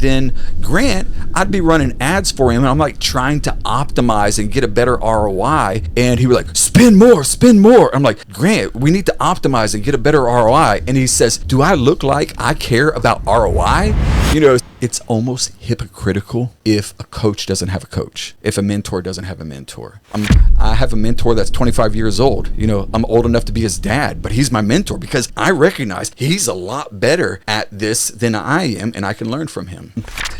then Grant, I'd be running ads for him, and I'm like trying to optimize and get a better ROI, and he would like, spend more. I'm like, Grant, we need to optimize and get a better ROI. And he says, do I look like I care about ROI? You know, it's almost hypocritical if a coach doesn't have a coach, if a mentor doesn't have a mentor. I have a mentor that's 25 years old. You know, I'm old enough to be his dad, but he's my mentor because I recognize he's a lot better at this than I am, and I can learn from him.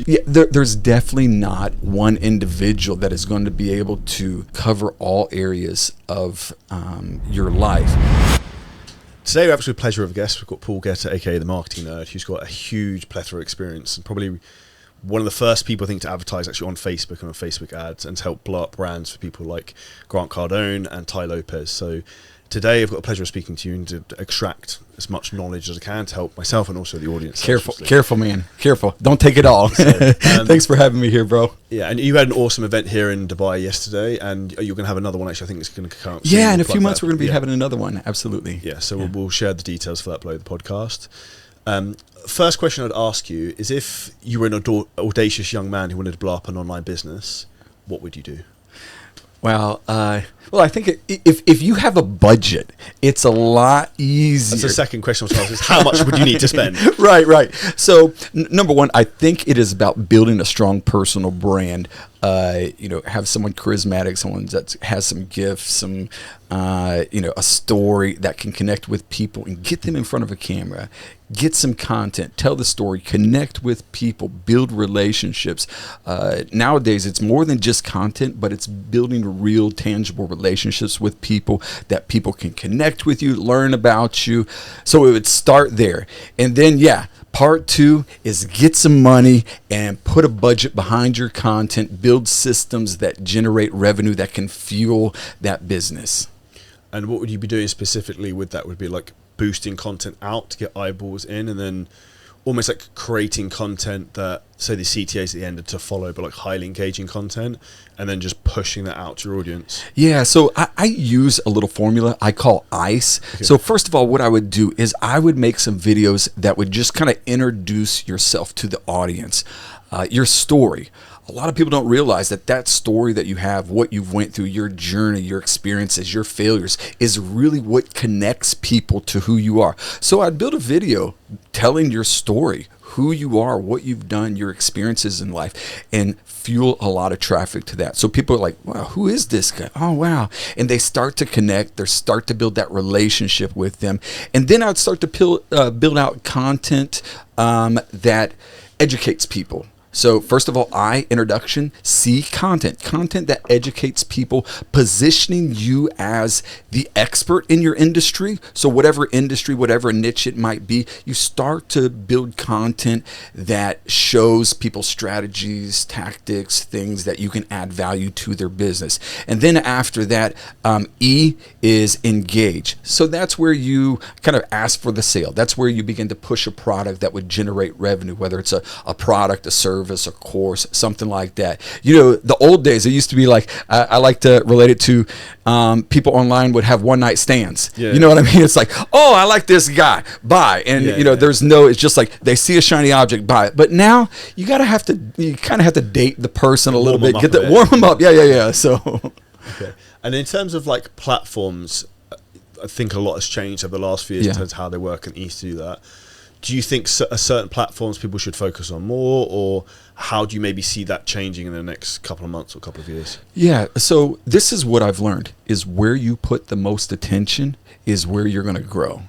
Yeah, there's definitely not one individual that is going to be able to cover all areas of your life. Today we have the pleasure of a guest. We've got Paul Getter, aka the Marketing Nerd, who's got a huge plethora of experience and probably one of the first people I think to advertise actually on Facebook and on Facebook ads and to help blow up brands for people like Grant Cardone and Ty Lopez. So today I've got the pleasure of speaking to you and to extract as much knowledge as I can to help myself and also the audience. Careful, man. Careful. Don't take it all. Thanks for having me here, bro. Yeah, and you had an awesome event here in Dubai yesterday, and you're going to have another one actually. I think it's going to come out. Yeah, in a few months we're going to be having another one. Absolutely. Yeah, so we'll share the details for that below the podcast. First question I'd ask you is, if you were an audacious young man who wanted to blow up an online business, what would you do? Well, I think if you have a budget, it's a lot easier. That's the second question I was asking, is how much would you need to spend? Right. So number one, I think it is about building a strong personal brand. Have someone charismatic, someone that has some gifts, some, a story that can connect with people and get them in front of a camera. Get some content, tell the story, connect with people, build relationships. Nowadays, it's more than just content, but it's building real, tangible relationships with people that people can connect with you, learn about you. So it would start there. And then, part two is get some money and put a budget behind your content, build systems that generate revenue that can fuel that business. And what would you be doing specifically with that? Would be like boosting content out to get eyeballs in, and then almost like creating content that, say, the CTAs at the end are to follow, but like highly engaging content, and then just pushing that out to your audience? Yeah, so I use a little formula I call ICE. Okay. So first of all, what I would do is I would make some videos that would just kind of introduce yourself to the audience, your story. A lot of people don't realize that story that you have, what you've went through, your journey, your experiences, your failures, is really what connects people to who you are. So I'd build a video telling your story, who you are, what you've done, your experiences in life, and fuel a lot of traffic to that. So people are like, wow, who is this guy? Oh, wow. And they start to connect. They start to build that relationship with them. And then I'd start to build out content that educates people. So first of all, introduction, C, content that educates people, positioning you as the expert in your industry. So whatever industry, whatever niche it might be, you start to build content that shows people strategies, tactics, things that you can add value to their business. And then after that, E is engage. So that's where you kind of ask for the sale. That's where you begin to push a product that would generate revenue, whether it's a product, a service, a course, something like that. You know, the old days, it used to be like, I like to relate it to people online would have one night stands. Yeah. You know what I mean? It's like, oh, I like this guy, buy. And there's it's just like they see a shiny object, buy it. But now you kind of have to date the person a little bit, warm them up. Yeah. So. Okay. And in terms of like platforms, I think a lot has changed over the last few years in terms of how they work and easy to do that. Do you think certain platforms people should focus on more, or how do you maybe see that changing in the next couple of months or couple of years? Yeah, so this is what I've learned, is where you put the most attention is where you're going to grow.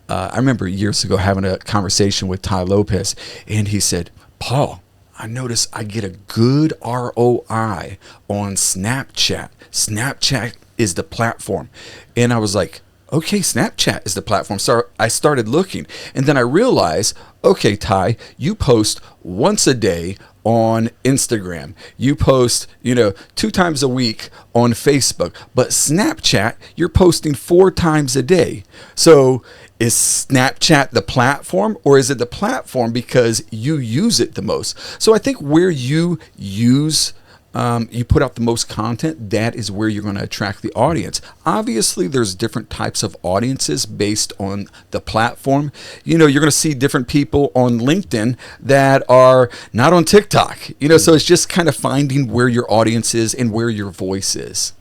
I remember years ago having a conversation with Ty Lopez, and he said, Paul, I notice I get a good ROI on Snapchat. Snapchat is the platform. And I was like, okay, Snapchat is the platform. So I started looking, and then I realized, okay, Ty, you post once a day on Instagram. You post, 2 times a week on Facebook. But Snapchat, you're posting 4 times a day. So is Snapchat the platform, or is it the platform because you use it the most? So I think where you use you put out the most content, that is where you're going to attract the audience. Obviously, there's different types of audiences based on the platform. You're going to see different people on LinkedIn that are not on TikTok. So it's just kind of finding where your audience is and where your voice is.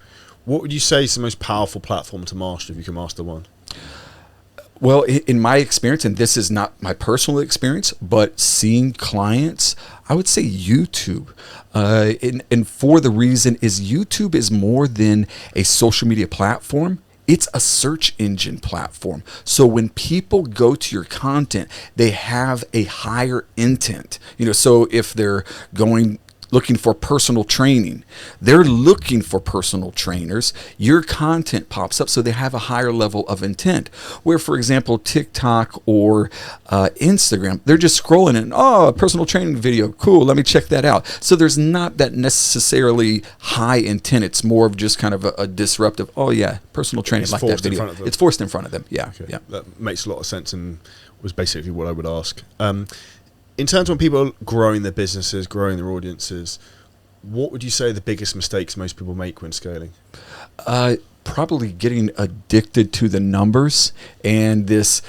What would you say is the most powerful platform to master if you can master one? Well, in my experience, and this is not my personal experience, but seeing clients, I would say YouTube. And for the reason is YouTube is more than a social media platform. It's a search engine platform. So when people go to your content, they have a higher intent. So if they're looking for personal training, they're looking for personal trainers, your content pops up, so they have a higher level of intent. Where, for example, TikTok or Instagram, they're just scrolling and, a personal training video, cool, let me check that out. So there's not that necessarily high intent. It's more of just kind of a disruptive, personal training, it's like that video. It's forced in front of them. Yeah, okay. Yeah. That makes a lot of sense and was basically what I would ask. In terms of when people are growing their businesses, growing their audiences, what would you say are the biggest mistakes most people make when scaling? Probably getting addicted to the numbers and this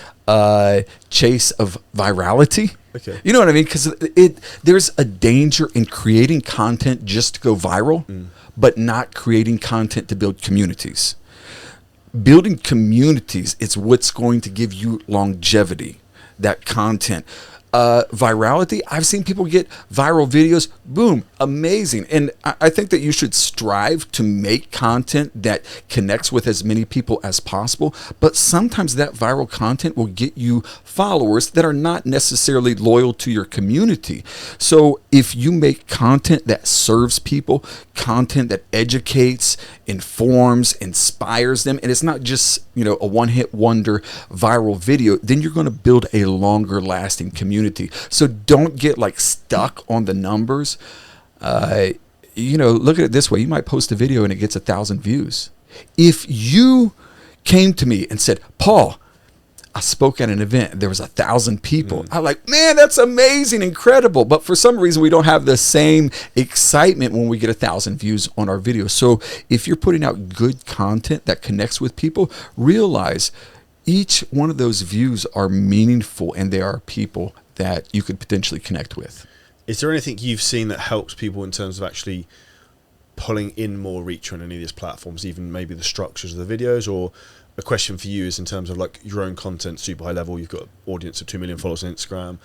chase of virality. Okay. You know what I mean? Because there's a danger in creating content just to go viral, but not creating content to build communities. Building communities is what's going to give you longevity, that content. Virality, I've seen people get viral videos, boom, amazing. And I think that you should strive to make content that connects with as many people as possible, but sometimes that viral content will get you followers that are not necessarily loyal to your community. So if you make content that serves people, content that educates, informs, inspires them, and it's not just a one-hit wonder viral video, then you're going to build a longer lasting community. So don't get stuck on the numbers. Look at it this way. You might post a video and it gets 1,000 views. If you came to me and said, Paul, I spoke at an event, there was 1,000 people. I'm like, man, that's amazing, incredible. But for some reason, we don't have the same excitement when we get 1,000 views on our video. So if you're putting out good content that connects with people, realize each one of those views are meaningful and they are people that you could potentially connect with. Is there anything you've seen that helps people in terms of actually pulling in more reach on any of these platforms, even maybe the structures of the videos? Or a question for you is in terms of your own content, super high level, you've got an audience of 2 million followers on Instagram.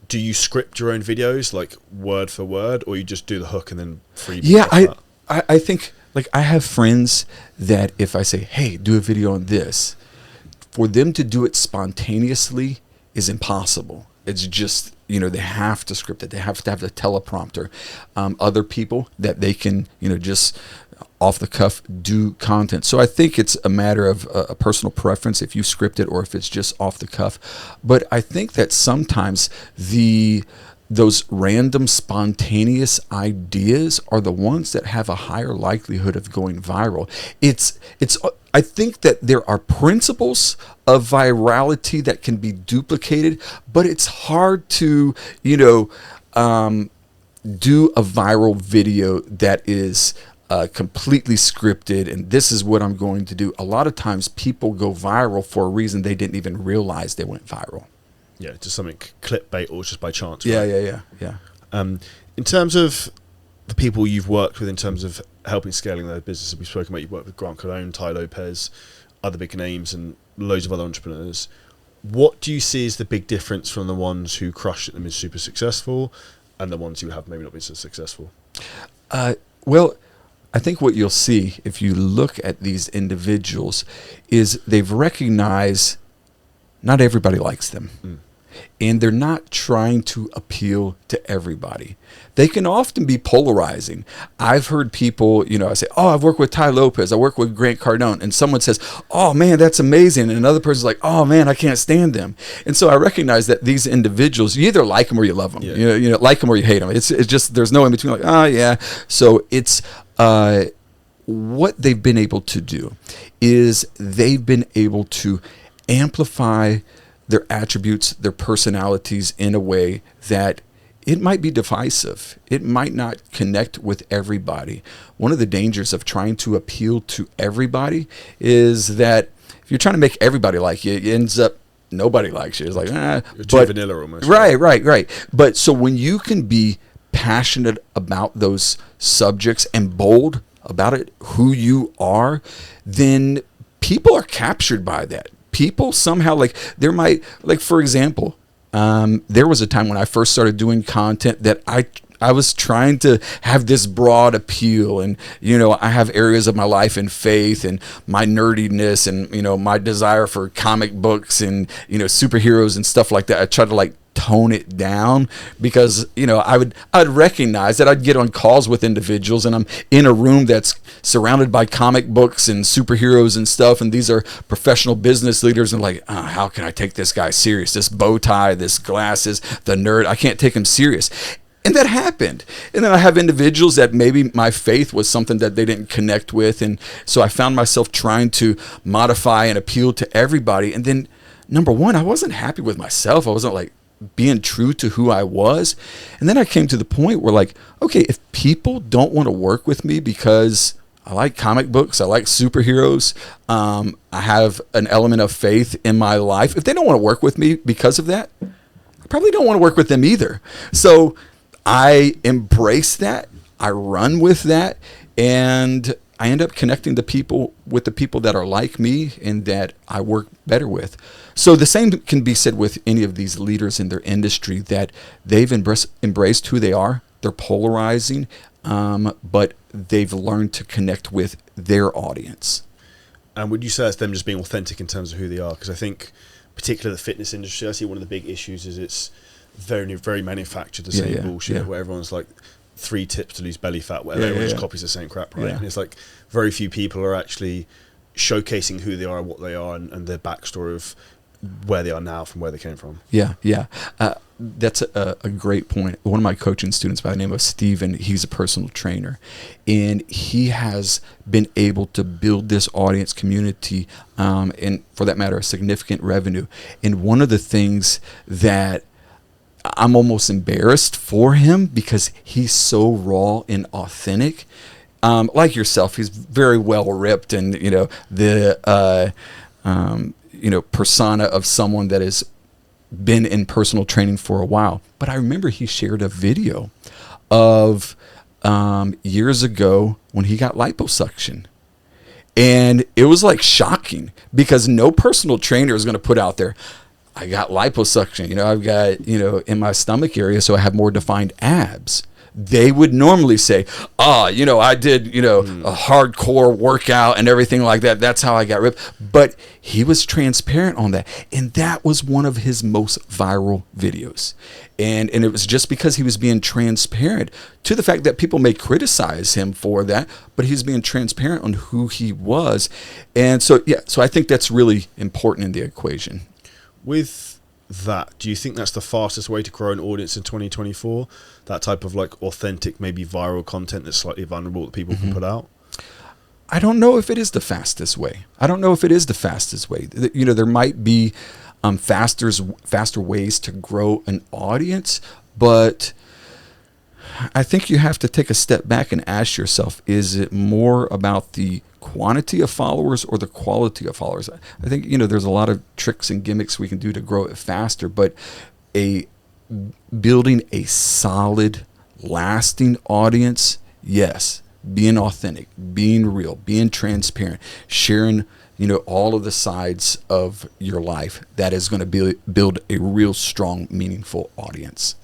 Do you script your own videos word for word, or you just do the hook and then freebie? Yeah, I think I have friends that if I say, hey, do a video on this, for them to do it spontaneously is impossible. It's just, they have to script it. They have to have the teleprompter. Other people that they can, just off the cuff do content. So I think it's a matter of a personal preference if you script it or if it's just off the cuff. But I think that sometimes those random spontaneous ideas are the ones that have a higher likelihood of going viral. I think that there are principles of virality that can be duplicated, but it's hard to, do a viral video that is completely scripted and this is what I'm going to do. A lot of times people go viral for a reason they didn't even realize they went viral. Yeah, just something clickbait or just by chance. Yeah, right? yeah. In terms of the people you've worked with in terms of helping scaling their businesses, we've spoken about you've worked with Cardone, Ty Lopez, other big names and loads of other entrepreneurs. What do you see as the big difference from the ones who crushed it and been super successful and the ones who have maybe not been so successful? Well, I think what you'll see if you look at these individuals is they've recognized not everybody likes them. And they're not trying to appeal to everybody. They can often be polarizing. I've heard people, I say, oh, I've worked with Ty Lopez, I work with Cardone, and someone says, oh man, that's amazing. And another person's like, oh man, I can't stand them. And so I recognize that these individuals, you either like them or you love them. Yeah. Like them or you hate them. It's just, there's no in between, oh yeah. So it's, what they've been able to do is they've been able to amplify their attributes, their personalities in a way that it might be divisive. It might not connect with everybody. One of the dangers of trying to appeal to everybody is that if you're trying to make everybody like you, it ends up nobody likes you. It's like, You're too vanilla almost. Right. But so when you can be passionate about those subjects and bold about it, who you are, then people are captured by that. People somehow, like, there might, like, for example, there was a time when I first started doing content that I was trying to have this broad appeal, and I have areas of my life and faith and my nerdiness and my desire for comic books and superheroes and stuff like that. I try to like tone it down because I'd recognize that I'd get on calls with individuals and I'm in a room that's surrounded by comic books and superheroes and stuff, and these are professional business leaders, and like, how can I take this guy serious? This bow tie, this glasses, the nerd, I can't take him serious. And that happened. And then I have individuals that maybe my faith was something that they didn't connect with, and so I found myself trying to modify and appeal to everybody. And then number one, I wasn't happy with myself. I wasn't like being true to who I was. And then I came to the point where, like, okay, if people don't want to work with me because I like comic books, I like superheroes, I have an element of faith in my life, if they don't want to work with me because of that, I probably don't want to work with them either. So I embrace that, I run with that, and I end up connecting the people with the people that are like me and that I work better with. So the same can be said with any of these leaders in their industry, that they've embraced who they are. They're polarizing, but they've learned to connect with their audience. And would you say it's them just being authentic in terms of who they are? Because I think, particularly the fitness industry, I see one of the big issues is it's very, very manufactured, the same bullshit, where everyone's like 3 tips to lose belly fat, where everyone just copies the same crap, right? And it's like very few people are actually showcasing who they are, what they are, and their backstory of where they are now from where they came from. That's a great point. One of my coaching students by the name of Steven, he's a personal trainer, and he has been able to build this audience community, and for that matter, a significant revenue. And one of the things that I'm almost embarrassed for him, because he's so raw and authentic. Like yourself, he's very well ripped, and the persona of someone that has been in personal training for a while. But I remember he shared a video of years ago when he got liposuction. And it was like shocking, because no personal trainer is going to put out there, I got liposuction, I've got, in my stomach area, so I have more defined abs. They would normally say, I did, a hardcore workout and everything like that. That's how I got ripped. But he was transparent on that. And that was one of his most viral videos. And it was just because he was being transparent to the fact that people may criticize him for that, but he's being transparent on who he was. And so I think that's really important in the equation. With that, do you think that's the fastest way to grow an audience in 2024? That type of like authentic, maybe viral content that's slightly vulnerable that people can put out? I don't know if it is the fastest way. There might be faster ways to grow an audience, but I think you have to take a step back and ask yourself, is it more about the quantity of followers or the quality of followers? I think, there's a lot of tricks and gimmicks we can do to grow it faster, but building a solid, lasting audience, yes, being authentic, being real, being transparent, sharing, all of the sides of your life, that is going to build a real strong, meaningful audience.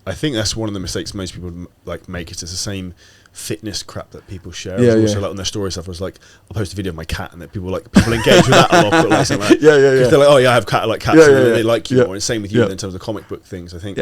I think that's one of the mistakes most people like make. It's the same fitness crap that people share. Like on their story stuff, I was like, I'll post a video of my cat, and that people engage with that a lot. But like, they're like, oh yeah, I have cat, I like cats, and they like you more. And same with you in terms of comic book things. I think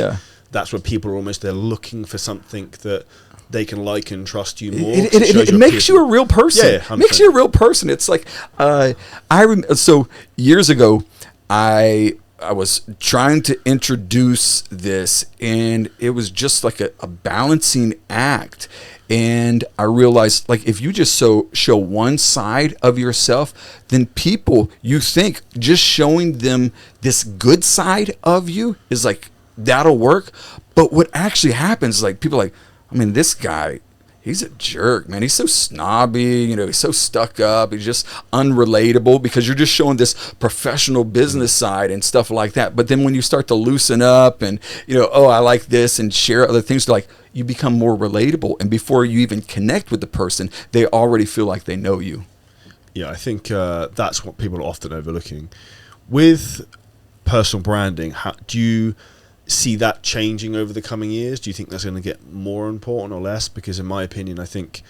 that's where people are they're looking for something that they can like and trust you more. It makes you a real person. It makes you a real person. It's like, so years ago, I was trying to introduce this, and it was just like a balancing act. And I realized, like, if you just show one side of yourself, then people, you think just showing them this good side of you is like, that'll work. But what actually happens is like people are like, I mean, this guy, he's a jerk, man. He's so snobby, he's so stuck up. He's just unrelatable because you're just showing this professional business side and stuff like that. But then when you start to loosen up and, oh, I like this and share other things, like you become more relatable. And before you even connect with the person, they already feel like they know you. Yeah, I think that's what people are often overlooking. With personal branding, do you see that changing over the coming years? Do you think that's going to get more important or less? Because in my opinion, I think,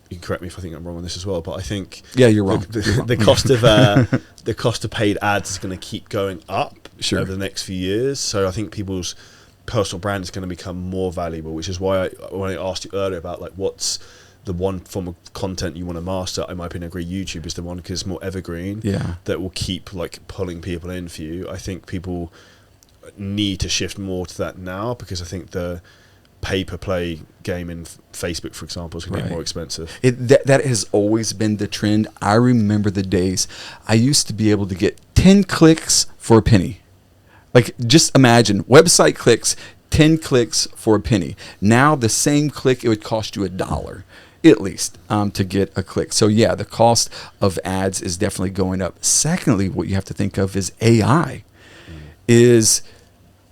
you can correct me if I think I'm wrong on this as well, but I think you're wrong. The cost of paid ads is going to keep going up over the next few years. So I think people's personal brand is going to become more valuable, which is why when I asked you earlier about like what's the one form of content you want to master, in my opinion, I agree YouTube is the one because it's more evergreen. That will keep like pulling people in for you. I think people need to shift more to that now because I think the pay-per-play game in Facebook, for example, is going to get more expensive. That has always been the trend. I remember the days I used to be able to get 10 clicks for a penny. Like, just imagine, website clicks, 10 clicks for a penny. Now, the same click, it would cost you $1 at least to get a click. So, yeah, the cost of ads is definitely going up. Secondly, what you have to think of is AI. Is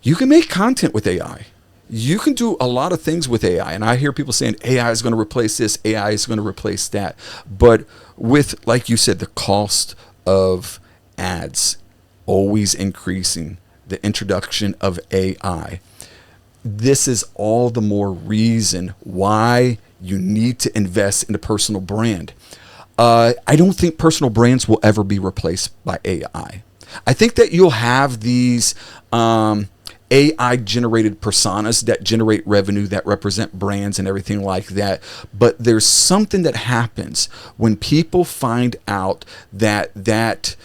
you can make content with AI. You can do a lot of things with AI. And I hear people saying AI is going to replace this, AI is going to replace that. But with, like you said, the cost of ads always increasing, the introduction of AI, this is all the more reason why you need to invest in a personal brand. I don't think personal brands will ever be replaced by AI. I think that you'll have these AI-generated personas that generate revenue, that represent brands and everything like that. But there's something that happens when people find out that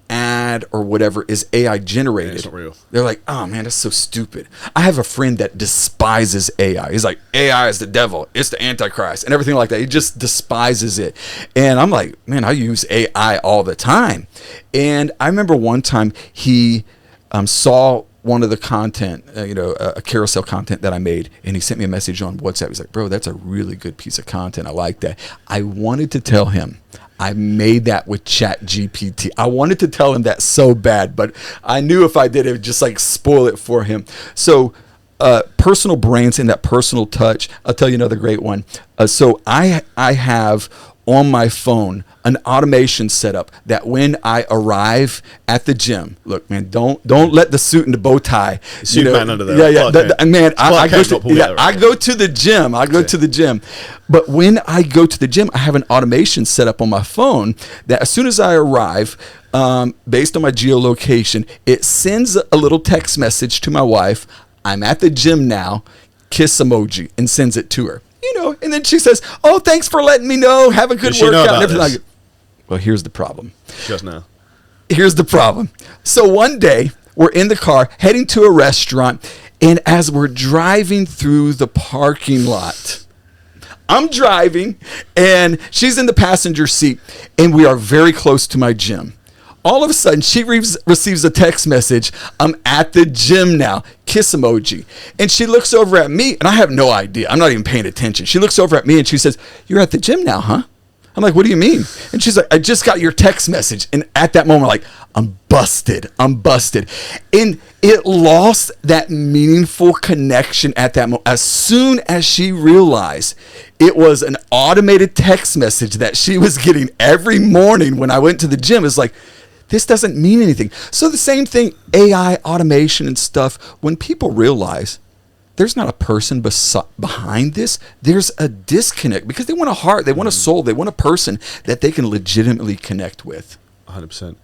ad or whatever is AI generated. It's not real. They're like, oh man, that's so stupid. I have a friend that despises AI. He's like, AI is the devil. It's the Antichrist and everything like that. He just despises it. And I'm like, man, I use AI all the time. And I remember one time he saw one of the content, a carousel content that I made, and he sent me a message on WhatsApp. He's like, bro, that's a really good piece of content. I like that. I wanted to tell him I made that with ChatGPT. I wanted to tell him that so bad, but I knew if I did, it would just like spoil it for him. So personal brands and that personal touch. I'll tell you another great one. So I have on my phone an automation setup that when I arrive at the gym, look, man, don't let the suit and the bow tie. Suit man under there. Man, I go to the gym. I go to the gym. But when I go to the gym, I have an automation set up on my phone that as soon as I arrive, based on my geolocation, it sends a little text message to my wife. I'm at the gym now, kiss emoji, and sends it to her. And then she says, oh, thanks for letting me know. Have a good workout. And everything like it. Well, here's the problem. Just now. Here's the problem. So one day, we're in the car heading to a restaurant, and as we're driving through the parking lot, I'm driving, and she's in the passenger seat, and we are very close to my gym. All of a sudden, she receives a text message. I'm at the gym now. Kiss emoji. And she looks over at me, and I have no idea. I'm not even paying attention. She looks over at me, and she says, you're at the gym now, huh? I'm like, what do you mean? And she's like, I just got your text message. And at that moment, like, I'm busted. And it lost that meaningful connection at that moment. As soon as she realized it was an automated text message that she was getting every morning when I went to the gym, it's like, this doesn't mean anything. So the same thing, AI, automation and stuff, when people realize there's not a person behind this, there's a disconnect because they want a heart, they want a soul, they want a person that they can legitimately connect with. 100%.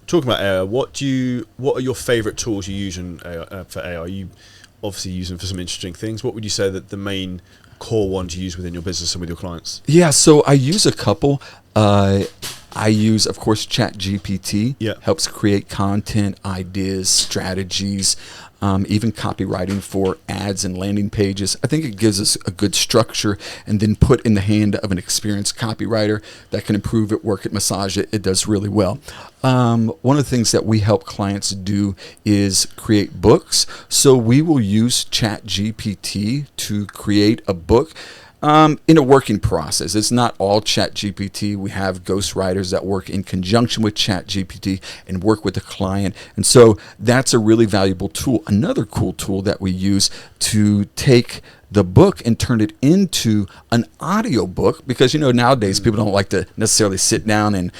Talking about AI, what are your favorite tools you use for AI? You obviously use them for some interesting things. What would you say that the main core ones you use within your business and with your clients? Yeah, so I use a couple. I use, of course, ChatGPT. Yeah. Helps create content, ideas, strategies. even copywriting for ads and landing pages. I think it gives us a good structure, and then put in the hand of an experienced copywriter that can improve it, work it, massage it. It does really well. One of the things that we help clients do is create books. So we will use ChatGPT to create a book. In a working process. It's not all ChatGPT. We have ghostwriters that work in conjunction with ChatGPT and work with the client. And so that's a really valuable tool. Another cool tool that we use to take the book and turn it into an audio book, because nowadays people don't like to necessarily sit down and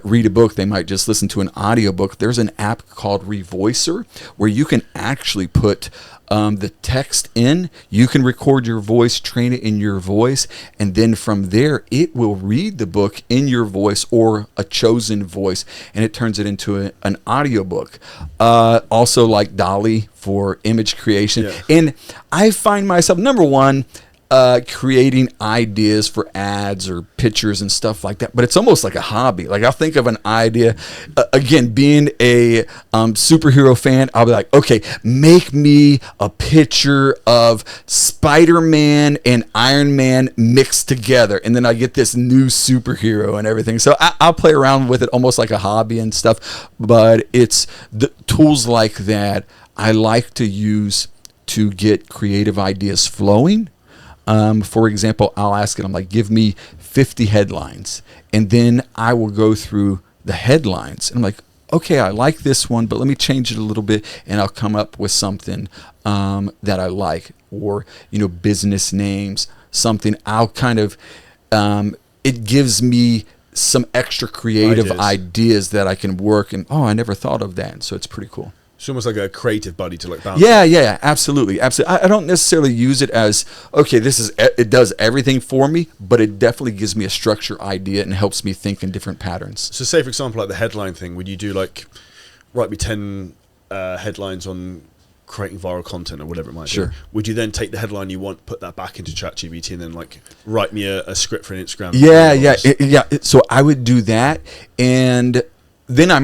read a book. They might just listen to an audio book. There's an app called Revoicer where you can actually put the text in. You can record your voice, train it in your voice, and then from there it will read the book in your voice or a chosen voice, and it turns it into an audiobook. Also like Dolly for image creation. Yeah. And I find myself, number one, creating ideas for ads or pictures and stuff like that, but it's almost like a hobby. Like I'll think of an idea, again, being a superhero fan, I'll be like, okay, make me a picture of Spider-Man and Iron Man mixed together, and then I get this new superhero and everything. So I'll play around with it almost like a hobby and stuff, but it's the tools like that I like to use to get creative ideas flowing. For example, I'll ask it, I'm like, give me 50 headlines. And then I will go through the headlines. And I'm like, okay, I like this one, but let me change it a little bit. And I'll come up with something that I like. Or, business names, something. I'll kind of, it gives me some extra creative ideas that I can work. And, I never thought of that. So it's pretty cool. It's almost like a creative buddy to bounce. Yeah, absolutely. I don't necessarily use it as, okay, it does everything for me, but it definitely gives me a structure idea and helps me think in different patterns. So say, for example, like the headline thing, would you do write me 10 headlines on creating viral content or whatever it might be? Would you then take the headline you want, put that back into ChatGPT, and then write me a script for an Instagram? Yeah. So I would do that, and then I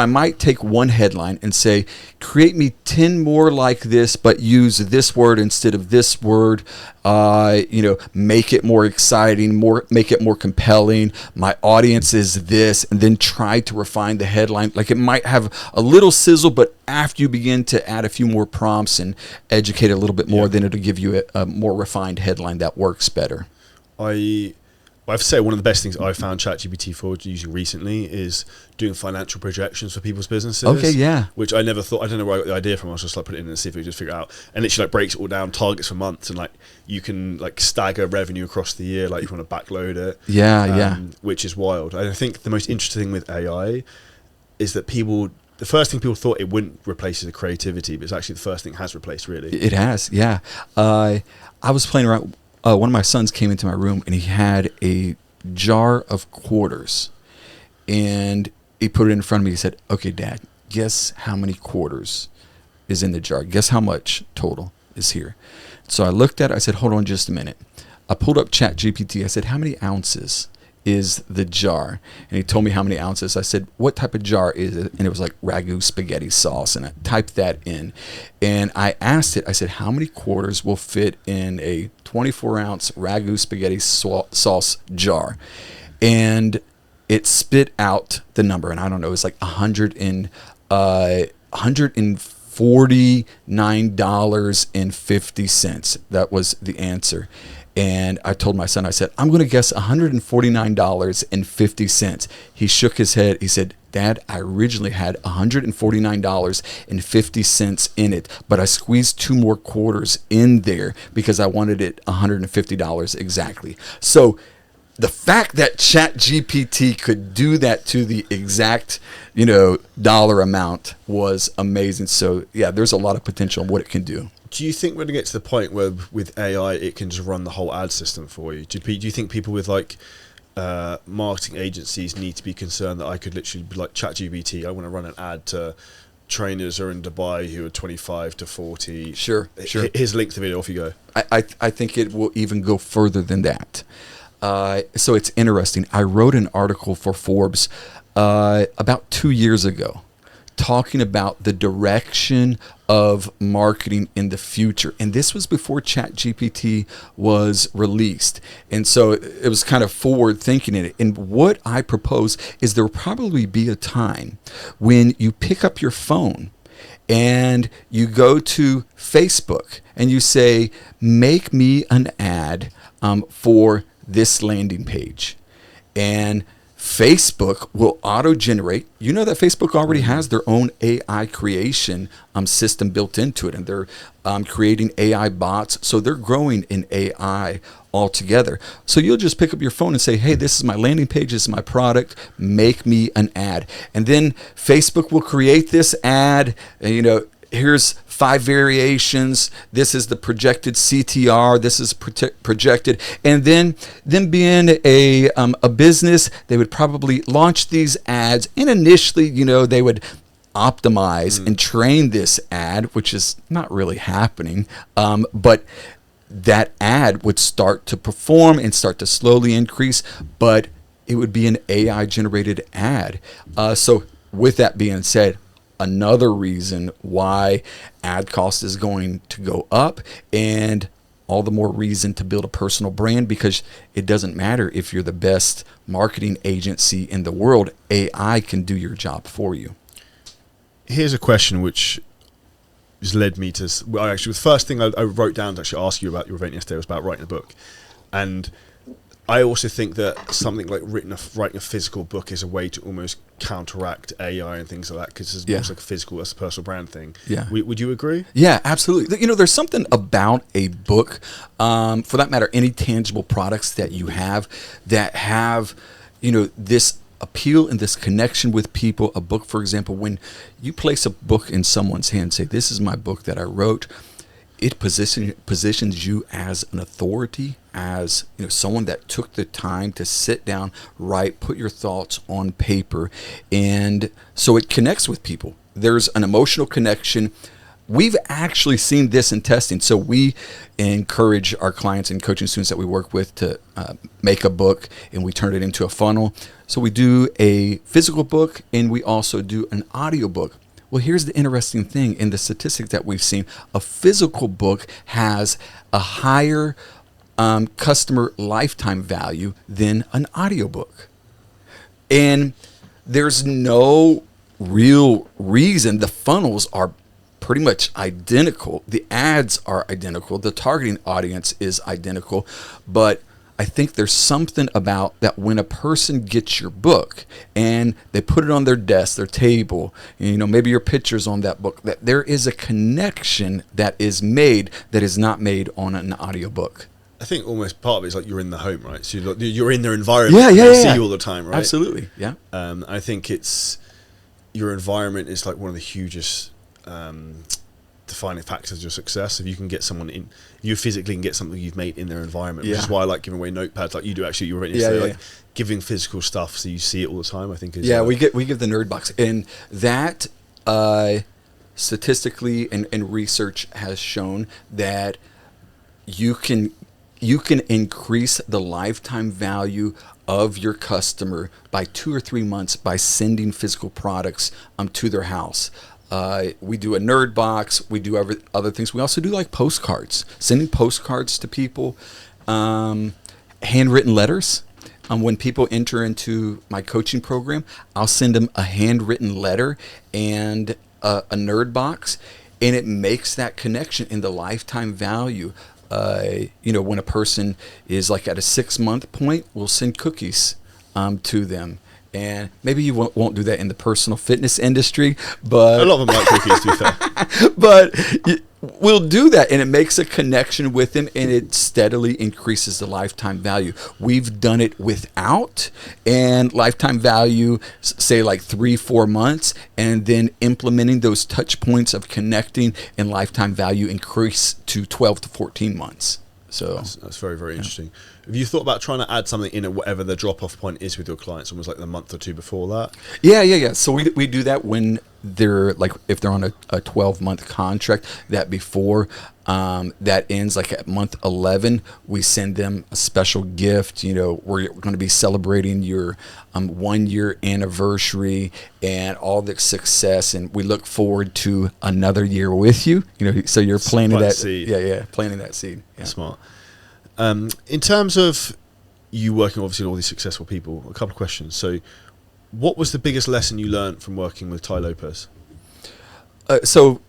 might take one headline and say, create me 10 more like this, but use this word instead of this word. Make it more exciting, make it more compelling. My audience is this, and then try to refine the headline. Like it might have a little sizzle, but after you begin to add a few more prompts and educate it a little bit more, then it'll give you a more refined headline that works better. I have to say, one of the best things I've found ChatGPT for using recently is doing financial projections for people's businesses. Okay, yeah. Which I never thought, I don't know where I got the idea from. I was just put it in and see if we could just figure it out. And literally breaks it all down, targets for months, and you can stagger revenue across the year, you want to backload it. Yeah. Which is wild. I think the most interesting thing with AI is that the first thing people thought it wouldn't replace is the creativity, but it's actually the first thing it has replaced, really. It has, yeah. I was playing around. One of my sons came into my room and he had a jar of quarters, and he put it in front of me. He said, okay, Dad, guess how many quarters is in the jar? Guess how much total is here? So I looked at it. I said, hold on just a minute. I pulled up ChatGPT. I said, how many ounces is the jar? And he told me how many ounces. I said, what type of jar is it? And it was like ragu spaghetti sauce. And I typed that in, and I asked it, I said, how many quarters will fit in a 24-ounce ragu spaghetti sauce jar? And it spit out the number, and I don't know, it was like $149.50. That was the answer. And I told my son, I said, I'm going to guess $149.50. He shook his head. He said, Dad, I originally had $149.50 in it, but I squeezed 2 more quarters in there because I wanted it $150 exactly. So the fact that ChatGPT could do that to the exact, dollar amount was amazing. So yeah, there's a lot of potential in what it can do. Do you think we're going to get to the point where with AI it can just run the whole ad system for you? Do you think people with marketing agencies need to be concerned that I could literally be like, ChatGPT, I want to run an ad to trainers who are in Dubai who are 25 to 40. Sure. Here's a link to the video, off you go. I think it will even go further than that. So it's interesting. I wrote an article for Forbes about 2 years ago talking about the direction of marketing in the future. And this was before ChatGPT was released. And so it was kind of forward thinking in it. And what I propose is there will probably be a time when you pick up your phone and you go to Facebook and you say, make me an ad for this landing page. And Facebook will auto-generate. You know that Facebook already has their own AI creation system built into it, and they're creating AI bots. So they're growing in AI altogether. So you'll just pick up your phone and say, hey, this is my landing page, this is my product, make me an ad. And then Facebook will create this ad, and, here's 5 variations. This is the projected CTR. This is projected. And then being a business, they would probably launch these ads. And initially, they would optimize and train this ad, which is not really happening. But that ad would start to perform and start to slowly increase. But it would be an AI-generated ad. So with that being said, another reason why ad cost is going to go up, and all the more reason to build a personal brand, because it doesn't matter if you're the best marketing agency in the world, AI can do your job for you. Here's a question which has led me to, the first thing I wrote down to actually ask you about your event yesterday was about writing a book. And I also think that something like writing a physical book is a way to almost counteract AI and things like that, because it's almost like that's a personal brand thing. Yeah. Would you agree? Yeah, absolutely. There's something about a book, for that matter, any tangible products that you have that have, this appeal and this connection with people. A book, for example, when you place a book in someone's hand, say, this is my book that I wrote, it positions you as an authority, as someone that took the time to sit down, write, put your thoughts on paper, and so it connects with people. There's an emotional connection. We've actually seen this in testing. So we encourage our clients and coaching students that we work with to make a book, and we turn it into a funnel. So we do a physical book, and we also do an audio book. Well, here's the interesting thing in the statistics that we've seen. A physical book has a higher customer lifetime value than an audiobook. And there's no real reason. The funnels are pretty much identical. The ads are identical. The targeting audience is identical. But I think there's something about that when a person gets your book and they put it on their desk, their table, maybe your picture's on that book, that there is a connection that is made that is not made on an audiobook. I think almost part of it is like you're in the home, right? So you're in their environment. Yeah. They see you all the time, right? Absolutely, yeah. I think your environment is like one of the hugest defining factors of your success. If you can get someone in, you physically can get something you've made in their environment, which is why I like giving away notepads like you do actually. You were like giving physical stuff so you see it all the time. I think is we give the nerd box, and that statistically and research has shown that you can increase the lifetime value of your customer by 2 or 3 months by sending physical products to their house. We do a nerd box. We do other things. We also do like postcards, sending postcards to people, handwritten letters. When people enter into my coaching program, I'll send them a handwritten letter and a nerd box, and it makes that connection in the lifetime value. When a person is like at a 6-month point, we'll send cookies to them. And maybe you won't do that in the personal fitness industry, but a lot of them like cookies, to be fair. But we'll do that, and it makes a connection with them, and it steadily increases the lifetime value. We've done it without, and lifetime value, say like 3-4 months, and then implementing those touch points of connecting, and lifetime value increase to 12 to 14 months. So that's very, very interesting. Have you thought about trying to add something in at whatever the drop-off point is with your clients, almost like the month or two before that? Yeah. So we do that when they're like, if they're on a 12-month contract, that before that ends, like at month 11, we send them a special gift. You know, we're going to be celebrating your 1-year anniversary and all the success, and we look forward to another year with you. You know, so you're planting that seed. Yeah, planting that seed. Yeah. Smart. In terms of you working obviously with all these successful people, a couple of questions. So, what was the biggest lesson you learned from working with Ty Lopez? So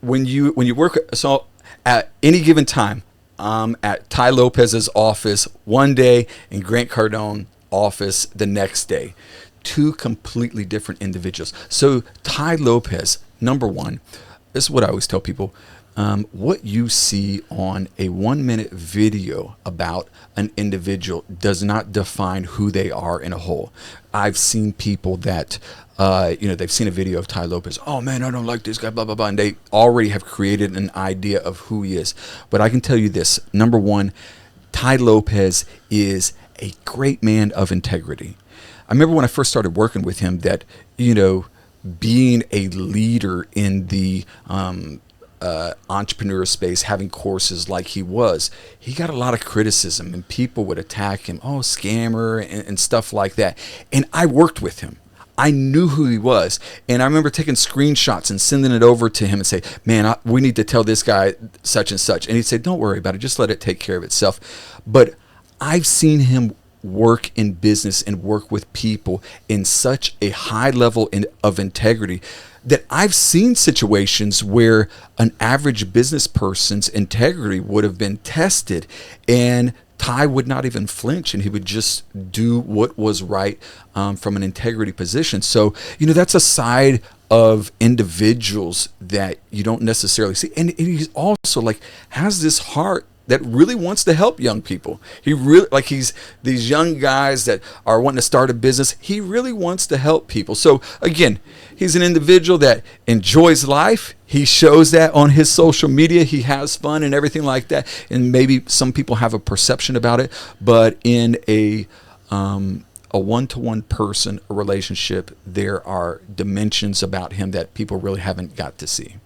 when you work, so at any given time, at Ty Lopez's office one day and Grant Cardone office the next day, two completely different individuals. So Ty Lopez, number one, this is what I always tell people. What you see on a 1-minute video about an individual does not define who they are in a whole. I've seen people that, they've seen a video of Ty Lopez. Oh man, I don't like this guy, blah, blah, blah. And they already have created an idea of who he is. But I can tell you this, number one, Ty Lopez is a great man of integrity. I remember when I first started working with him that, being a leader in the, entrepreneur space, having courses like he got a lot of criticism, and people would attack him, scammer and stuff like that. And I worked with him. I knew who he was. And I remember taking screenshots and sending it over to him and say, man, we need to tell this guy such and such. And he'd say, don't worry about it. Just let it take care of itself. But I've seen him work in business and work with people in such a high level of integrity that I've seen situations where an average business person's integrity would have been tested, and Ty would not even flinch, and he would just do what was right from an integrity position. So, that's a side of individuals that you don't necessarily see. And he's also has this heart that really wants to help young people. He really, he's these young guys that are wanting to start a business. He really wants to help people. So again, he's an individual that enjoys life. He shows that on his social media. He has fun and everything like that. And maybe some people have a perception about it, but in a one-to-one person relationship, there are dimensions about him that people really haven't got to see.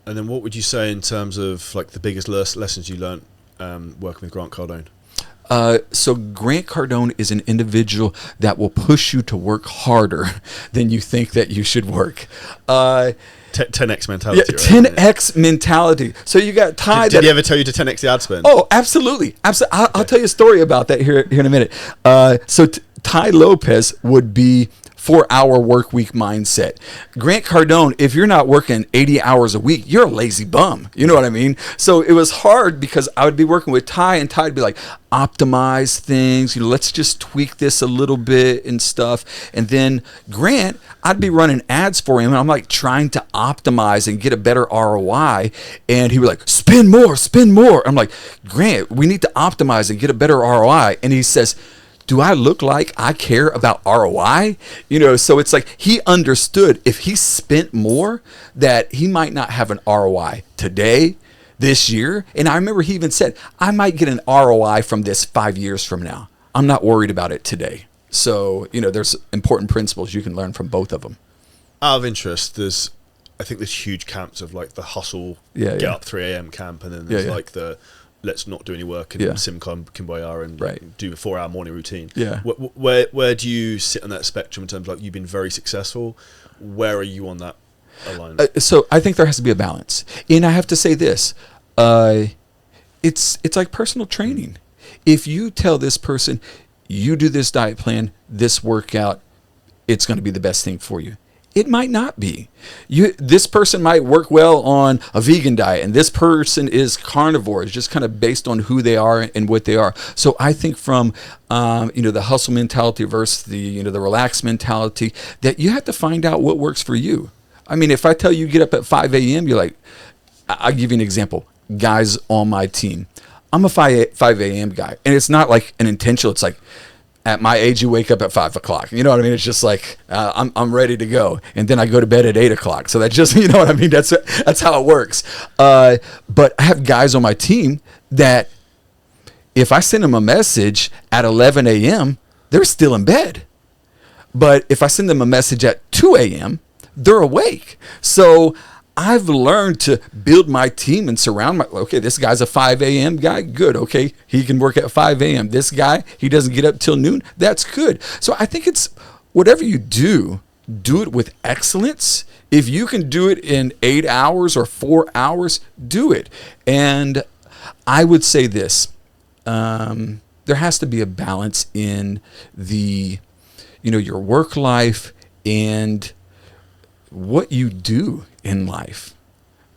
And then what would you say in terms of the biggest lessons you learned working with Grant Cardone? So Grant Cardone is an individual that will push you to work harder than you think that you should work. 10x mentality. Yeah, 10x mentality. So you got Ty. Did he ever tell you to 10x the ad spend? Oh, absolutely. I'll tell you a story about that here in a minute. So Ty Lopez would be 4-hour work week mindset. Grant Cardone, if you're not working 80 hours a week, you're a lazy bum. You know what I mean? So it was hard because I would be working with Ty, and Ty would be like, optimize things, let's just tweak this a little bit and stuff. And then Grant, I'd be running ads for him, and I'm trying to optimize and get a better ROI. And he would spend more. I'm like, Grant, we need to optimize and get a better ROI. And he says, do I look like I care about ROI? So it's he understood if he spent more that he might not have an ROI today, this year. And I remember he even said, I might get an ROI from this 5 years from now. I'm not worried about it today. So, there's important principles you can learn from both of them. Out of interest, I think there's huge camps of the hustle, get up 3 a.m. camp, and then there's the let's not do any work and sim kumbaya and do a 4-hour morning routine. Yeah. Where do you sit on that spectrum in terms of you've been very successful? Where are you on that alignment? So I think there has to be a balance. And I have to say this, it's like personal training. If you tell this person, you do this diet plan, this workout, it's going to be the best thing for you. It might not be. This person might work well on a vegan diet, and this person is carnivore. It's just kind of based on who they are and what they are. So I think from the hustle mentality versus the relaxed mentality, that you have to find out what works for you. I mean, if I tell you get up at 5 a.m., you're like, I'll give you an example. Guys on my team, I'm a 5 a.m. guy, and it's not an intentional. It's at my age, you wake up at 5 o'clock. You know what I mean? It's just I'm ready to go. And then I go to bed at 8 o'clock. So that just, you know what I mean? That's how it works. But I have guys on my team that if I send them a message at 11 a.m., they're still in bed. But if I send them a message at 2 a.m., they're awake. So I've learned to build my team and surround okay, this guy's a 5 a.m. guy. Good. Okay. He can work at 5 a.m. This guy, he doesn't get up till noon. That's good. So I think it's whatever you do it with excellence. If you can do it in 8 hours or 4 hours, do it. And I would say this, there has to be a balance in your work life and what you do in life.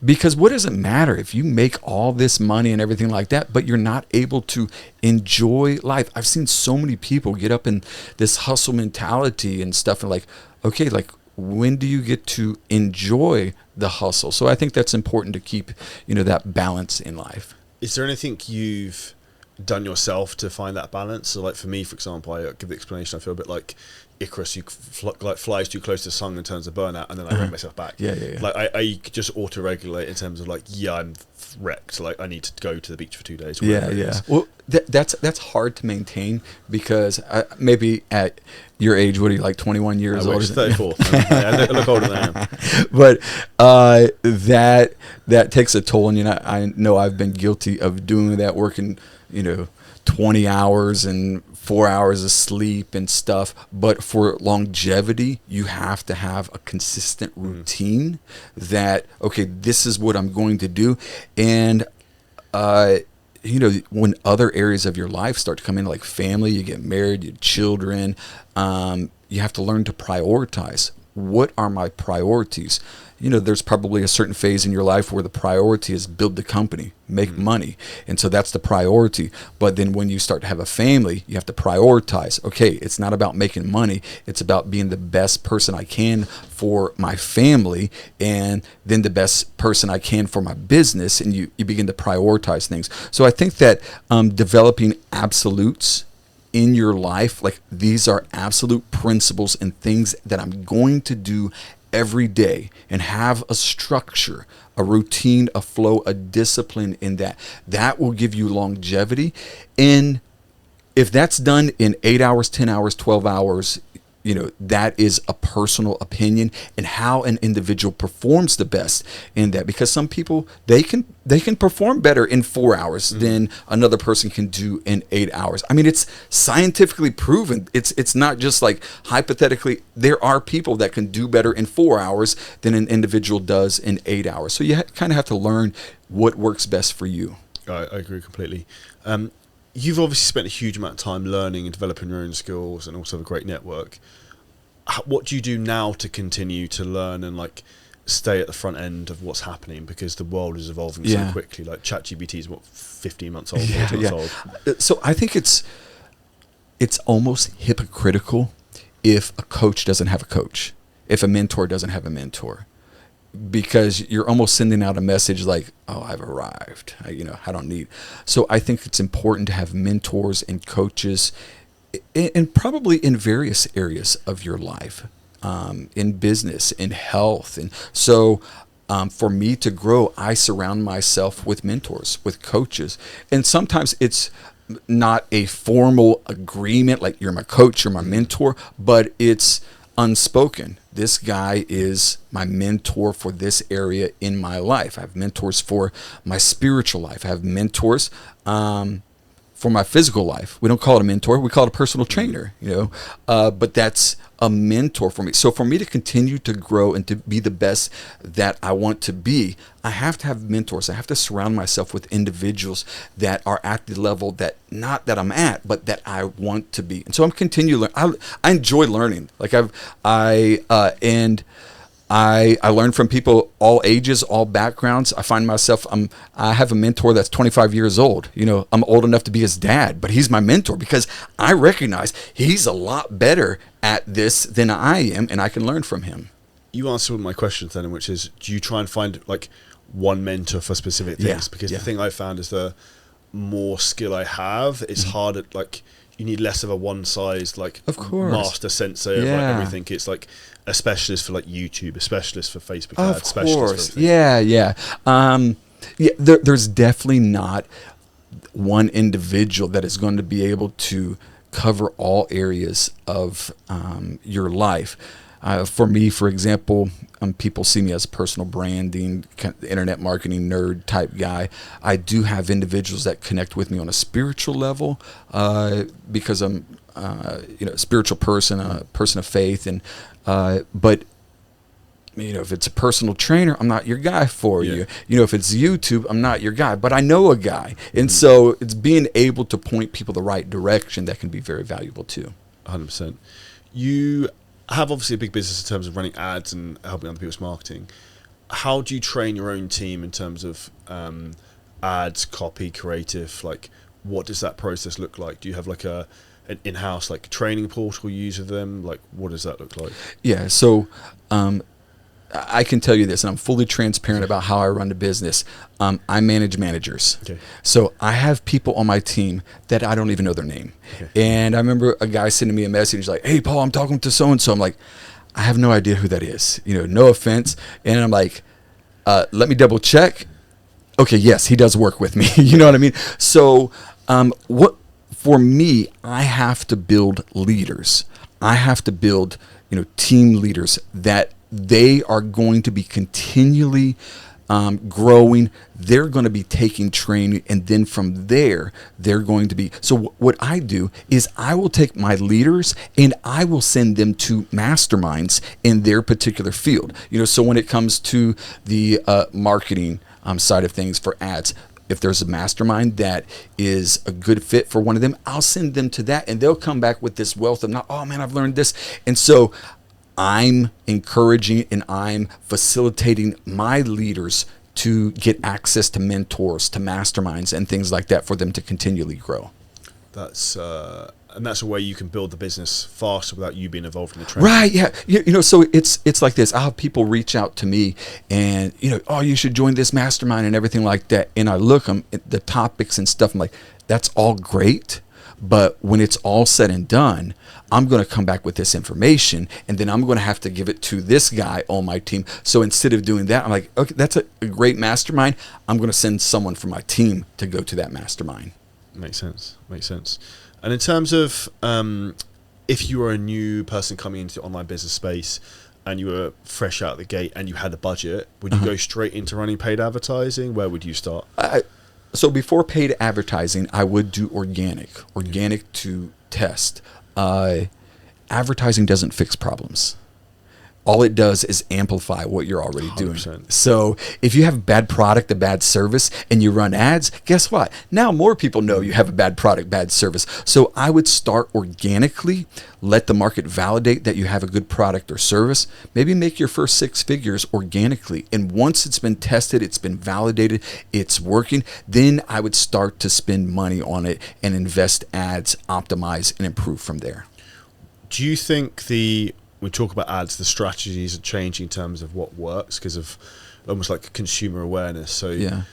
Because what does it matter if you make all this money and everything like that, but you're not able to enjoy life? I've seen so many people get up in this hustle mentality and stuff, and like, okay, like, when do you get to enjoy the hustle? So I think that's important to keep, that balance in life. Is there anything you've done yourself to find that balance? So like for me, for example, I give the explanation, I feel a bit like Icarus, who flies too close to the sun in terms of burnout, and then I bring myself back. Yeah. Like I just auto-regulate in terms of like, I'm wrecked, like I need to go to the beach for 2 days. Yeah. Well, that's hard to maintain because maybe at your age, what are you, like 21 years old? 34. I look older than I am. But that takes a toll on you. And I know I've been guilty of doing that, working 20 hours and 4 hours of sleep and stuff. But for longevity, you have to have a consistent routine that, okay, this is what I'm going to do. And, when other areas of your life start to come in, like family, you get married, you have children, you have to learn to prioritize. What are my priorities? There's probably a certain phase in your life where the priority is build the company, make money. And so that's the priority. But then when you start to have a family, you have to prioritize. Okay, it's not about making money. It's about being the best person I can for my family, and then the best person I can for my business. And you begin to prioritize things. So I think that developing absolutes in your life, like these are absolute principles and things that I'm going to do every day, and have a structure, a routine, a flow, a discipline in that will give you longevity. And if that's done in 8 hours, 10 hours, 12 hours, that is a personal opinion and how an individual performs the best in that. Because some people, they can perform better in 4 hours than another person can do in 8 hours. I mean, it's scientifically proven. It's not just like hypothetically. There are people that can do better in 4 hours than an individual does in 8 hours. So you kind of have to learn what works best for you. I agree completely. You've obviously spent a huge amount of time learning and developing your own skills, and also have a great network. What do you do now to continue to learn and like stay at the front end of what's happening? Because the world is evolving so quickly. Like ChatGPT is 15 months old, 14 months old. So I think it's almost hypocritical if a coach doesn't have a coach, if a mentor doesn't have a mentor. Because you're almost sending out a message like, oh, I've arrived. I don't need. So I think it's important to have mentors and coaches, and probably in various areas of your life, in business, in health. And so for me to grow, I surround myself with mentors, with coaches. And sometimes it's not a formal agreement, like you're my coach, you're my mentor, but it's unspoken. This guy is my mentor for this area in my life. I have mentors for my spiritual life. I have mentors for my physical life. We don't call it a mentor. We call it a personal trainer, but that's a mentor for me. So for me to continue to grow and to be the best that I want to be, I have to have mentors. I have to surround myself with individuals that are at the level that, not that I'm at, but that I want to be. And so I'm continuing. I enjoy learning. Like I learn from people all ages, all backgrounds. I find myself, I have a mentor that's 25 years old. I'm old enough to be his dad, but he's my mentor because I recognize he's a lot better at this than I am, and I can learn from him. You answered one of my questions then, which is, do you try and find like one mentor for specific things? Because the thing I found is the more skill I have, it's harder, like you need less of a one size like master sensei of like everything. It's like a specialist for like YouTube, a specialist for Facebook ads, specialist for everything. There's definitely not one individual that is going to be able to cover all areas of your life. For me, for example, people see me as a personal branding, internet marketing nerd type guy. I do have individuals that connect with me on a spiritual level because I'm a spiritual person, a person of faith, and but if it's a personal trainer, I'm not your guy for you. If it's YouTube, I'm not your guy, but I know a guy. And so it's being able to point people the right direction that can be very valuable too. 100%. You have obviously a big business in terms of running ads and helping other people's marketing. How do you train your own team in terms of ads, copy, creative? Like, what does that process look like? Do you have like an in-house like training portal you use with them? Like, what does that look like? Yeah, so I can tell you this, and I'm fully transparent about how I run the business. I manage managers. Okay. So I have people on my team that I don't even know their name. Okay. And I remember a guy sending me a message. He's like, "Hey, Paul, I'm talking to so-and-so." I'm like, I have no idea who that is. No offense. And I'm like, let me double check. Okay, yes, he does work with me. You know what I mean? So for me, I have to build leaders. I have to build, team leaders that they are going to be continually growing. They're going to be taking training, and then from there, they're going to be. So what I do is I will take my leaders and I will send them to masterminds in their particular field. So when it comes to the marketing side of things for ads, if there's a mastermind that is a good fit for one of them, I'll send them to that, and they'll come back with this wealth of, oh man, I've learned this. And so I'm encouraging and I'm facilitating my leaders to get access to mentors, to masterminds, and things like that for them to continually grow. That's a way you can build the business faster without you being involved in the training. Right? Yeah. So it's like this. I'll have people reach out to me, and oh, you should join this mastermind and everything like that. And I look at the topics and stuff. I'm like, that's all great, but when it's all said and done, I'm going to come back with this information, and then I'm going to have to give it to this guy on my team. So instead of doing that, I'm like, okay, that's a great mastermind. I'm going to send someone from my team to go to that mastermind. Makes sense. And in terms of if you were a new person coming into the online business space and you were fresh out of the gate and you had a budget, would you go straight into running paid advertising? Where would you start? So before paid advertising, I would do organic to test. Advertising doesn't fix problems. All it does is amplify what you're already 100%. Doing. So if you have a bad product, a bad service, and you run ads, guess what? Now more people know you have a bad product, bad service. So I would start organically, let the market validate that you have a good product or service, maybe make your first 6 figures organically. And once it's been tested, it's been validated, it's working, then I would start to spend money on it and invest ads, optimize, and improve from there. Do you think we talk about ads, the strategies are changing in terms of what works because of almost like consumer awareness? So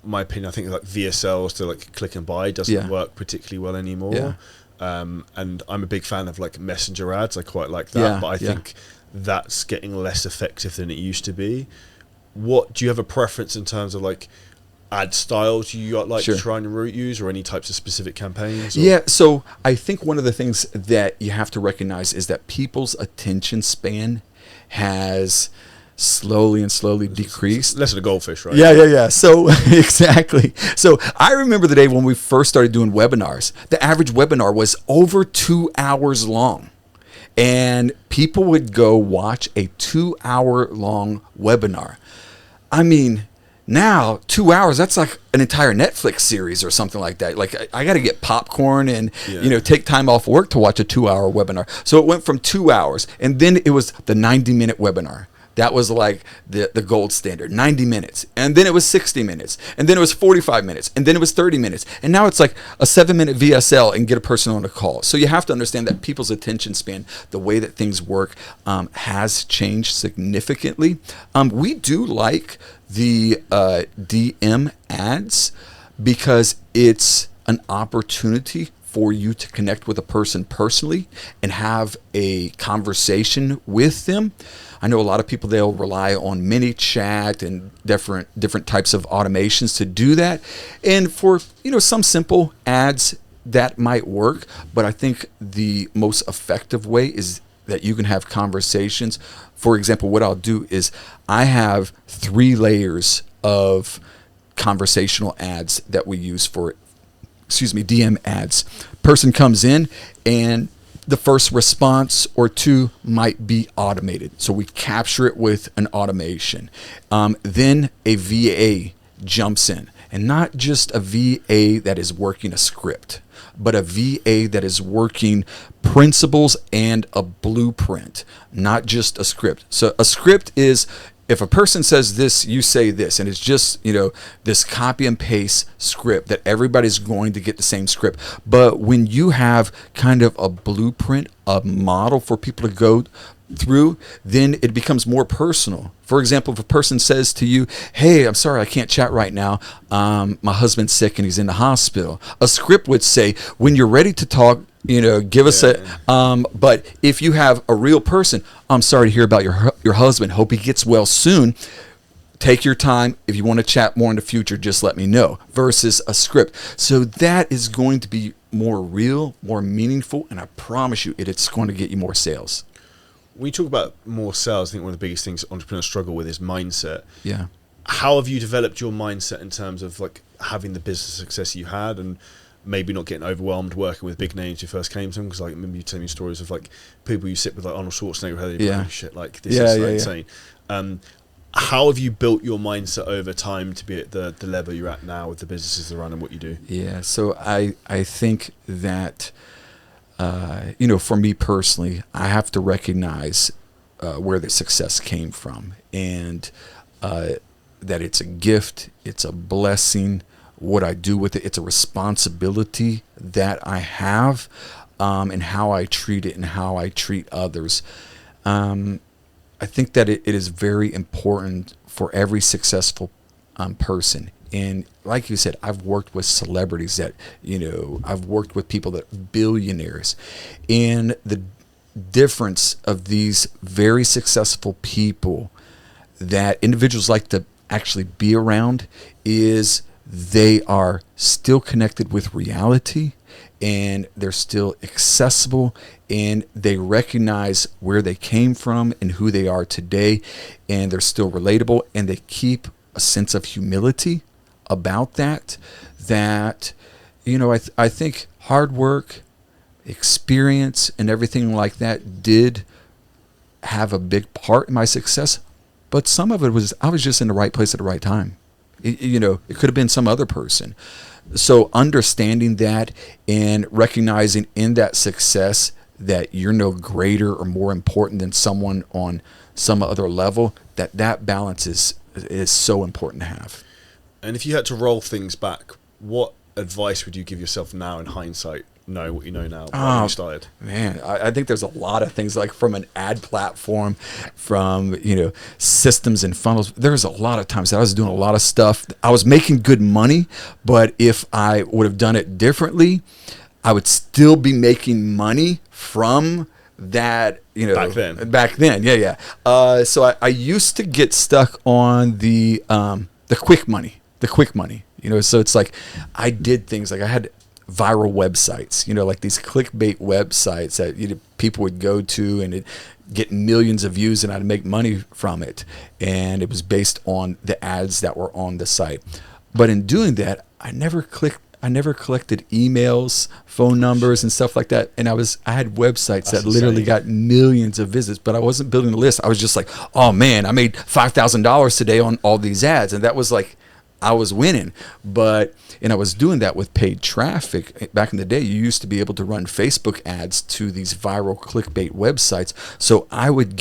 my opinion, I think like VSLs to like click and buy doesn't work particularly well anymore. And I'm a big fan of like messenger ads. I quite like that, but I think that's getting less effective than it used to be. Do you have a preference in terms of like ad styles you like to try and use, or any types of specific campaigns? Yeah, so I think one of the things that you have to recognize is that people's attention span has slowly decreased. Less than a goldfish, right? Yeah. So exactly. So I remember the day when we first started doing webinars. The average webinar was over 2 hours long. And people would go watch a 2-hour long webinar. I mean, now 2 hours, that's like an entire Netflix series or something like that. Like I got to get popcorn and take time off work to watch a 2-hour webinar. So it went from 2 hours, and then it was the 90-minute webinar. That was like the gold standard, 90 minutes. And then it was 60 minutes. And then it was 45 minutes. And then it was 30 minutes. And now it's like a 7-minute VSL and get a person on a call. So you have to understand that people's attention span, the way that things work, has changed significantly. We do like the DM ads because it's an opportunity for you to connect with a person personally and have a conversation with them. I know a lot of people, they'll rely on mini chat and different types of automations to do that. And for, some simple ads that might work, but I think the most effective way is that you can have conversations. For example, what I'll do is I have 3 layers of conversational ads that we use for, DM ads. Person comes in and the first response or 2 might be automated. So we capture it with an automation. Then a VA jumps in, and not just a VA that is working a script, but a VA that is working principles and a blueprint, not just a script. So a script is, if a person says this, you say this, and it's just, this copy and paste script that everybody's going to get the same script. But when you have kind of a blueprint, a model for people to go through, then it becomes more personal. For example, if a person says to you, hey, I'm sorry, I can't chat right now. My husband's sick and he's in the hospital. A script would say, when you're ready to talk, give us but if you have a real person, I'm sorry to hear about your husband. Hope he gets well soon. Take your time. If you want to chat more in the future, just let me know. Versus a script. So that is going to be more real, more meaningful, and I promise you, it's going to get you more sales. When you talk about more sales, I think one of the biggest things entrepreneurs struggle with is mindset. Yeah. How have you developed your mindset in terms of like having the business success you had, and maybe not getting overwhelmed working with big names you first came to them? Because like, I remember you telling me stories of like people you sit with, like Arnold Schwarzenegger, how they holy shit, like this is insane. How have you built your mindset over time to be at the level you're at now with the businesses that run and what you do? Yeah. So I think that, for me personally, I have to recognize where the success came from, and that it's a gift, it's a blessing. What I do with it, it's a responsibility that I have, and how I treat it and how I treat others. I think that it is very important for every successful person. And like you said, I've worked with celebrities that, I've worked with people that are billionaires. And the difference of these very successful people that individuals like to actually be around is they are still connected with reality, and they're still accessible, and they recognize where they came from and who they are today, and they're still relatable, and they keep a sense of humility about that. I think hard work, experience, and everything like that did have a big part in my success, but some of it was I was just in the right place at the right time. It could have been some other person. So understanding that and recognizing in that success that you're no greater or more important than someone on some other level, that balance is so important to have. And if you had to roll things back, what advice would you give yourself now in hindsight? Know what you know now when you started? Man, I think there's a lot of things, like from an ad platform, from systems and funnels. There's a lot of times that I was doing a lot of stuff. I was making good money, but if I would have done it differently, I would still be making money from that. Back then, yeah. So I used to get stuck on the quick money. So it's like I did things like I had viral websites, like these clickbait websites that people would go to and it'd get millions of views, and I'd make money from it. And it was based on the ads that were on the site. But in doing that, I never collected emails, phone numbers, and stuff like that. And I had websites that literally got millions of visits, but I wasn't building a list. I was just like, oh man, I made $5,000 today on all these ads. And that was like, I was winning. And I was doing that with paid traffic. Back in the day, you used to be able to run Facebook ads to these viral clickbait websites. So I would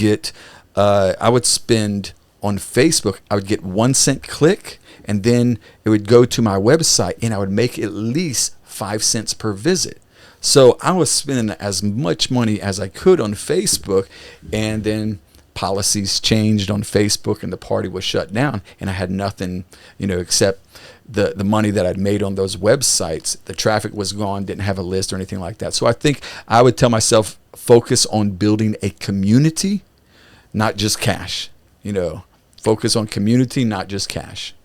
spend on Facebook, I would get 1 cent click, and then it would go to my website, and I would make at least 5 cents per visit. So I was spending as much money as I could on Facebook, and then policies changed on Facebook and the party was shut down, and I had nothing, except the money that I'd made on those websites. The traffic was gone, didn't have a list or anything like that. So I think I would tell myself, focus on building a community, not just cash. Focus on community, not just cash.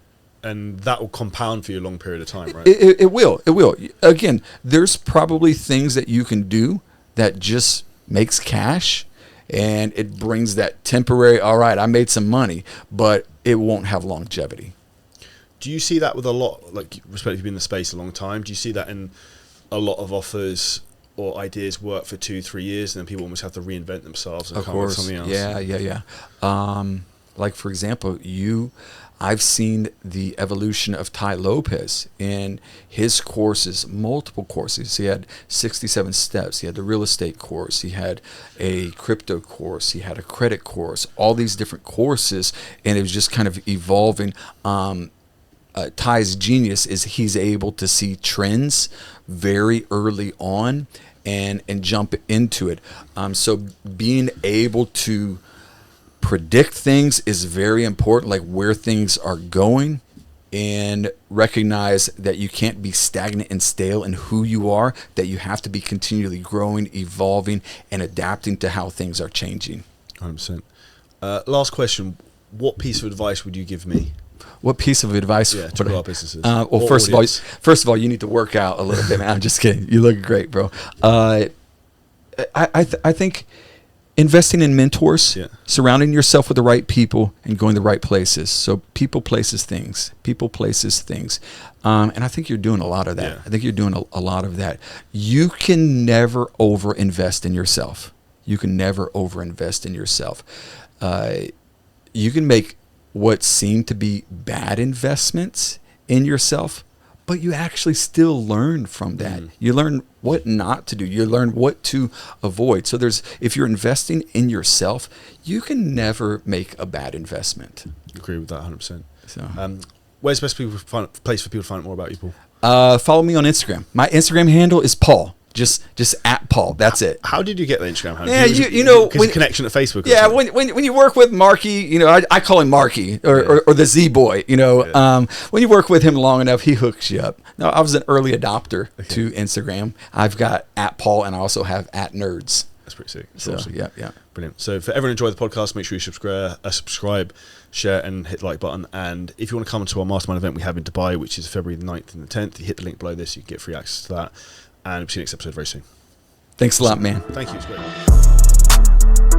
And that will compound for you a long period of time, right? It will. Again, there's probably things that you can do that just makes cash, and it brings that temporary, all right, I made some money, but it won't have longevity. Do you see that with a lot, like, respect, you've been in the space a long time, do you see that in a lot of offers or ideas work for 2-3 years and then people almost have to reinvent themselves and come up with something else? Yeah. Like, for example, I've seen the evolution of Ty Lopez in his courses, multiple courses. He had 67 steps. He had the real estate course. He had a crypto course. He had a credit course, all these different courses. And it was just kind of evolving. Ty's genius is he's able to see trends very early on and jump into it. So being able to predict things is very important, like where things are going, and recognize that you can't be stagnant and stale in who you are, that you have to be continually growing, evolving, and adapting to how things are changing. 100%. Last question. What piece of advice would you give me? What piece of advice? Yeah, to grow our businesses. Well, first of all, you need to work out a little bit, man. I'm just kidding. You look great, bro. I think investing in mentors, surrounding yourself with the right people, and going the right places. So people, places, things. People, places, things. And I think you're doing a lot of that. Yeah. I think you're doing a lot of that. You can never overinvest in yourself. You can never overinvest in yourself. You can make what seem to be bad investments in yourself, but you actually still learn from that. You learn what not to do. You learn what to avoid. So if you're investing in yourself, you can never make a bad investment. Agree with that 100%. So, where's the best place for people to find out more about you, Paul? Follow me on Instagram. My Instagram handle is Paul. Just at Paul. That's it. How did you get the Instagram handle? Yeah, you know, because connection to Facebook. Yeah, when you work with Marky, you know, I call him Marky or the Z Boy. You know, when you work with him long enough, he hooks you up. No, I was an early adopter to Instagram. I've got at Paul, and I also have at Nerds. That's pretty sick. That's so awesome. Yeah. Brilliant. So for everyone enjoy the podcast, make sure you subscribe, share, and hit the like button. And if you want to come to our mastermind event we have in Dubai, which is February the 9th and the 10th, you hit the link below this, you can get free access to that. And we'll see you next episode very soon. Thanks a lot, man. Thank you. It's great.